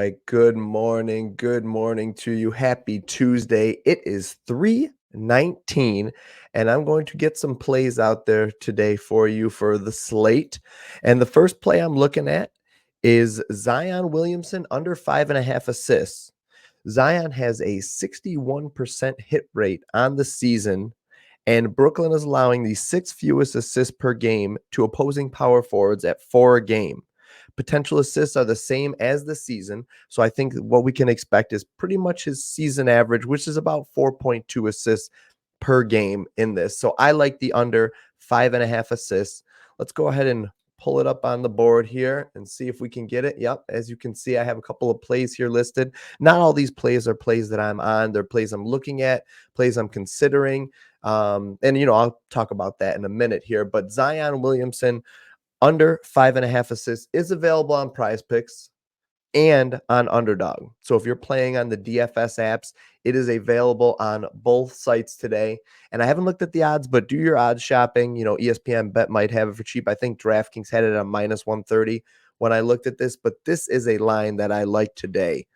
right. Good morning. Good morning to you. Happy Tuesday. It is 3:19, and I'm going to get some plays out there today for you for the slate. And the first play I'm looking at is Zion Williamson under 5.5 assists. Zion has a 61% hit rate on the season, and Brooklyn is allowing the sixth fewest assists per game to opposing power forwards at 4 a game. Potential assists are the same as the season. So I think what we can expect is pretty much his season average, which is about 4.2 assists per game in this. So I like the under 5.5 assists. Let's go ahead and pull it up on the board here and see if we can get it. Yep. As you can see, I have a couple of plays here listed. Not all these plays are plays that I'm on. They're plays I'm looking at, plays I'm considering. I'll talk about that in a minute here. But Zion Williamson under 5.5 assists is available on Prizepicks and on Underdog. So if you're playing on the DFS apps, it is available on both sites today. And I haven't looked at the odds, but do your odds shopping. ESPN Bet might have it for cheap. I think DraftKings had it on minus 130 when I looked at this, but this is a line that I like today.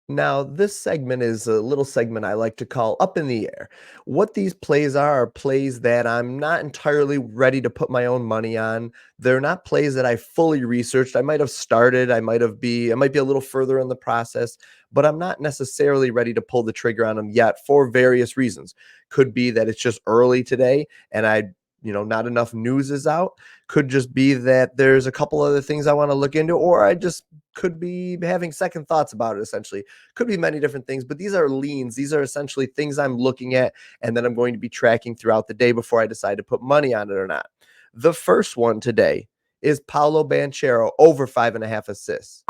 Now, this segment is a little segment I like to call Up in the Air. What these plays are plays that I'm not entirely ready to put my own money on. They're not plays that I fully researched. I might have started, I might be a little further in the process, but I'm not necessarily ready to pull the trigger on them yet for various reasons. Could be that it's just early today and not enough news is out. Could just be that there's a couple other things I want to look into, or I just could be having second thoughts about it. Essentially, could be many different things, but these are leans. These are essentially things I'm looking at and then I'm going to be tracking throughout the day before I decide to put money on it or not. The first one today is Paolo Banchero over 5.5 assists.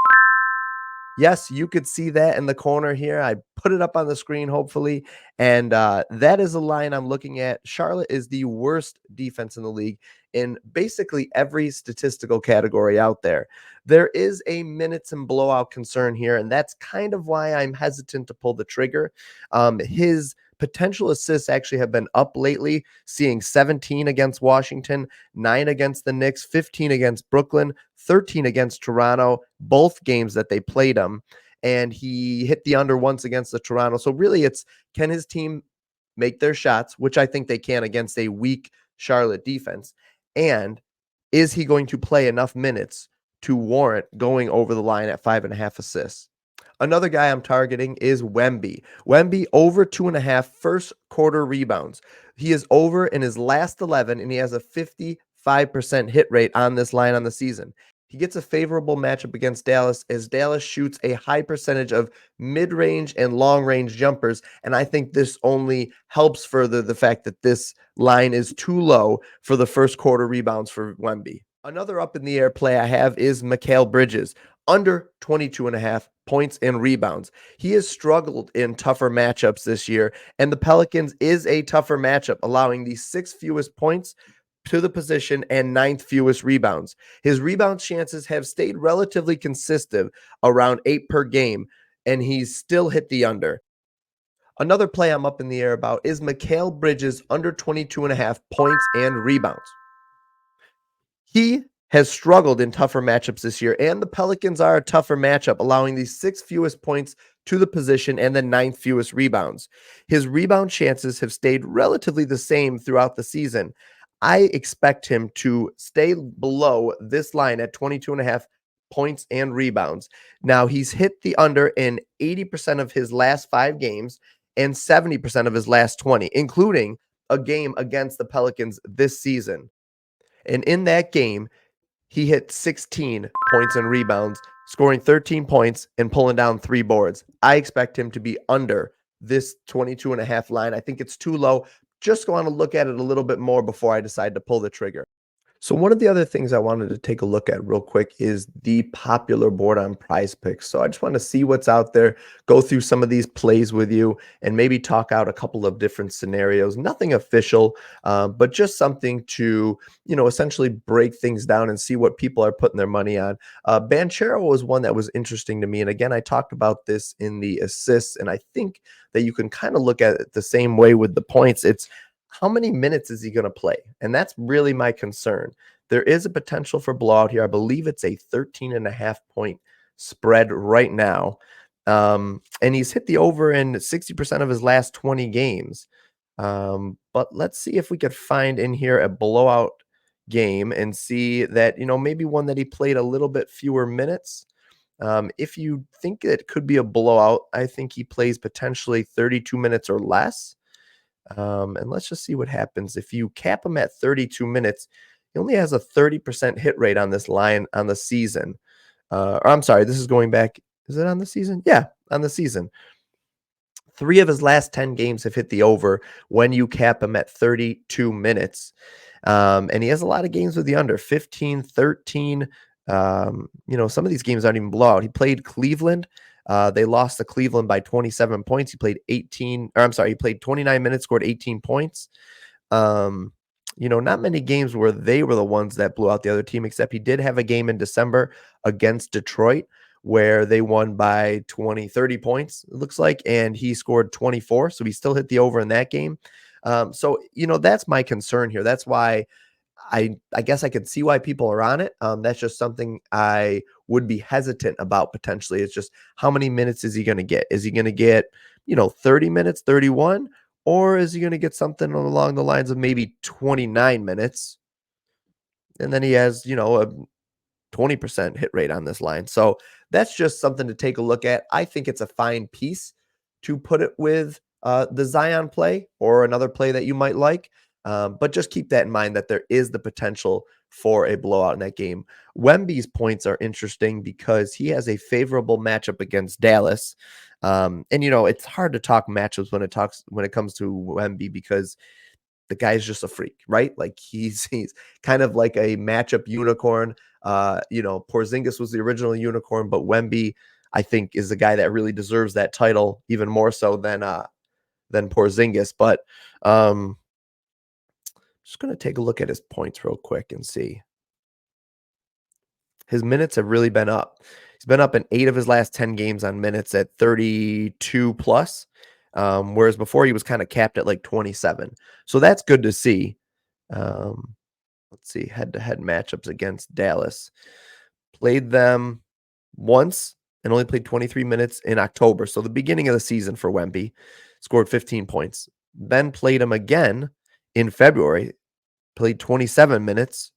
Yes, you could see that in the corner here. I put it up on the screen, hopefully. And that is a line I'm looking at. Charlotte is the worst defense in the league in basically every statistical category out there. There is a minutes and blowout concern here, and that's kind of why I'm hesitant to pull the trigger. His potential assists actually have been up lately, seeing 17 against Washington, 9 against the Knicks, 15 against Brooklyn, 13 against Toronto, both games that they played him. And he hit the under once against the Toronto. So really it's, can his team make their shots, which I think they can against a weak Charlotte defense? And is he going to play enough minutes to warrant going over the line at 5.5 assists? Another guy I'm targeting is Wemby. Wemby over 2.5 first quarter rebounds. He is over in his last 11, and he has a 55% hit rate on this line on the season. He gets a favorable matchup against Dallas as Dallas shoots a high percentage of mid-range and long-range jumpers, and I think this only helps further the fact that this line is too low for the first quarter rebounds for Wemby. Another up in the air play I have is Mikal Bridges, under 22.5 points and rebounds. He has struggled in tougher matchups this year, and the Pelicans is a tougher matchup, allowing the 6th fewest points to the position and 9th fewest rebounds. His rebound chances have stayed relatively consistent, around 8 per game, and he's still hit the under. Another play I'm up in the air about is Mikal Bridges under 22.5 points and rebounds. He has struggled in tougher matchups this year, and the Pelicans are a tougher matchup, allowing the 6th fewest points to the position and the 9th fewest rebounds. His rebound chances have stayed relatively the same throughout the season. I expect him to stay below this line at 22.5 points and rebounds. Now, he's hit the under in 80% of his last 5 games and 70% of his last 20, including a game against the Pelicans this season. And in that game, he hit 16 points and rebounds, scoring 13 points and pulling down 3 boards. I expect him to be under this 22.5 line. I think it's too low. Just want to look at it a little bit more before I decide to pull the trigger. So one of the other things I wanted to take a look at real quick is the popular board on Prizepicks. So I just want to see what's out there, go through some of these plays with you, and maybe talk out a couple of different scenarios. Nothing official, but just something to, essentially break things down and see what people are putting their money on. Banchero was one that was interesting to me. And again, I talked about this in the assists, and I think that you can kind of look at it the same way with the points. It's how many minutes is he going to play? And that's really my concern. There is a potential for blowout here. I believe it's a 13.5 point spread right now. And he's hit the over in 60% of his last 20 games. But let's see if we could find in here a blowout game and see that, maybe one that he played a little bit fewer minutes. If you think it could be a blowout, I think he plays potentially 32 minutes or less. And let's just see what happens. If you cap him at 32 minutes, he only has a 30% hit rate on this line on the season. Or I'm sorry, this is going back. Is it on the season? Yeah, on the season. 3 of his last 10 games have hit the over when you cap him at 32 minutes. And he has a lot of games with the under 15, 13. Some of these games aren't even blowout. He played Cleveland. They lost to Cleveland by 27 points. He played he played 29 minutes, scored 18 points. Not many games where they were the ones that blew out the other team, except he did have a game in December against Detroit where they won by 20, 30 points, it looks like, and he scored 24. So he still hit the over in that game. That's my concern here. That's why I guess I could see why people are on it. That's just something I would be hesitant about potentially. It's just how many minutes is he going to get? Is he going to get, 30 minutes, 31? Or is he going to get something along the lines of maybe 29 minutes? And then he has, a 20% hit rate on this line. So that's just something to take a look at. I think it's a fine piece to put it with the Zion play or another play that you might like. But just keep that in mind that there is the potential for a blowout in that game. Wemby's points are interesting because he has a favorable matchup against Dallas. It's hard to talk matchups when it comes to Wemby because the guy's just a freak, right? Like he's kind of like a matchup unicorn. Porzingis was the original unicorn, but Wemby, I think, is the guy that really deserves that title even more so than Porzingis. But just going to take a look at his points real quick and see. His minutes have really been up. He's been up in 8 of his last 10 games on minutes at 32 plus, whereas before he was kind of capped at like 27. So that's good to see. Let's see, head-to-head matchups against Dallas. Played them once and only played 23 minutes in October. So the beginning of the season for Wemby. Scored 15 points. Then played him again in February. Played 27 minutes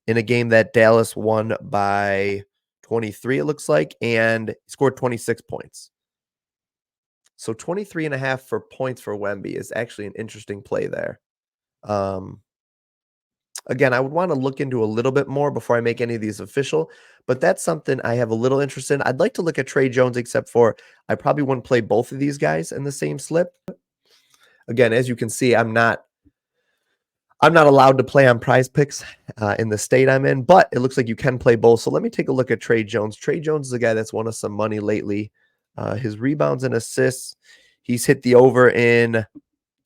in a game that Dallas won by 23, it looks like, and scored 26 points. So 23.5 for points for Wemby is actually an interesting play there. Again, I would want to look into a little bit more before I make any of these official, but that's something I have a little interest in. I'd like to look at Trey Jones, except for I probably wouldn't play both of these guys in the same slip. Again, as you can see, I'm not allowed to play on Prizepicks in the state I'm in, but it looks like you can play both. So let me take a look at Trey Jones. Trey Jones is a guy that's won us some money lately. His rebounds and assists, he's hit the over in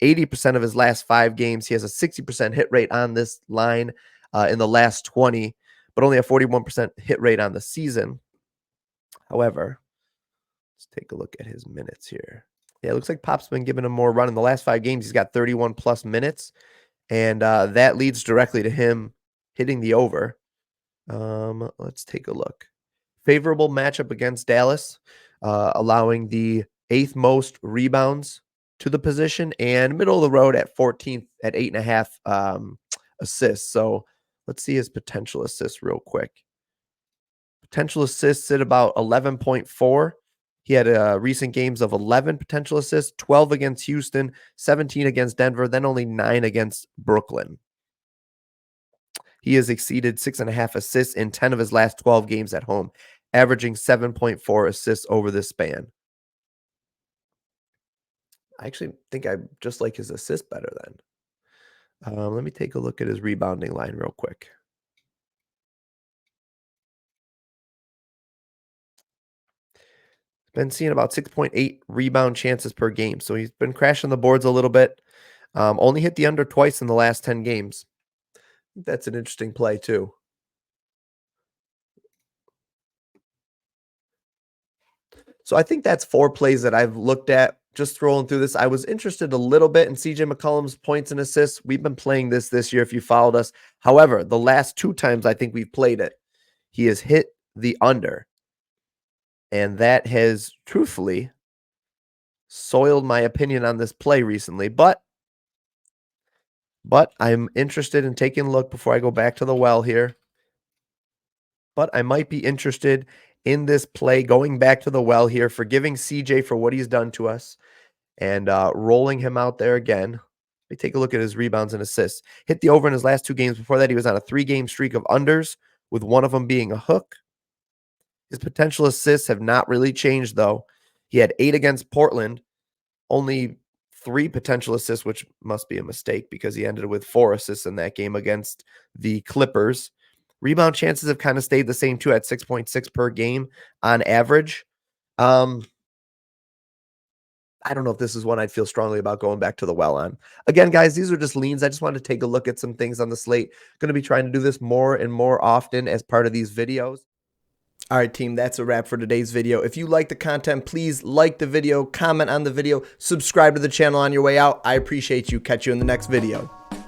80% of his last 5 games. He has a 60% hit rate on this line in the last 20, but only a 41% hit rate on the season. However, let's take a look at his minutes here. Yeah, it looks like Pop's been giving him more run. In the last 5 games, he's got 31 plus minutes, and that leads directly to him hitting the over. Let's take a look. Favorable matchup against Dallas, allowing the 8th most rebounds to the position, and middle of the road at 14th at 8.5 assists. So let's see his potential assists real quick. Potential assists at about 11.4. He had recent games of 11 potential assists, 12 against Houston, 17 against Denver, then only 9 against Brooklyn. He has exceeded 6.5 assists in 10 of his last 12 games at home, averaging 7.4 assists over this span. I actually think I just like his assist better then. Let me take a look at his rebounding line real quick. Been seeing about 6.8 rebound chances per game. So he's been crashing the boards a little bit. Only hit the under twice in the last 10 games. That's an interesting play too. So I think that's 4 plays that I've looked at just scrolling through this, I was interested a little bit in CJ McCollum's points and assists. We've been playing this year if you followed us. However, the last 2 times I think we've played it, he has hit the under. And that has truthfully soiled my opinion on this play recently. But I'm interested in taking a look before I go back to the well here. But I might be interested in this play going back to the well here, forgiving CJ for what he's done to us and rolling him out there again. Let me take a look at his rebounds and assists. Hit the over in his last 2 games. Before that, he was on a 3-game streak of unders, with one of them being a hook. His potential assists have not really changed, though. He had 8 against Portland, only 3 potential assists, which must be a mistake because he ended with 4 assists in that game against the Clippers. Rebound chances have kind of stayed the same, too, at 6.6 per game on average. I don't know if this is one I'd feel strongly about going back to the well on. Again, guys, these are just leans. I just wanted to take a look at some things on the slate. Going to be trying to do this more and more often as part of these videos. All right, team, that's a wrap for today's video. If you like the content, please like the video, comment on the video, subscribe to the channel on your way out. I appreciate you. Catch you in the next video.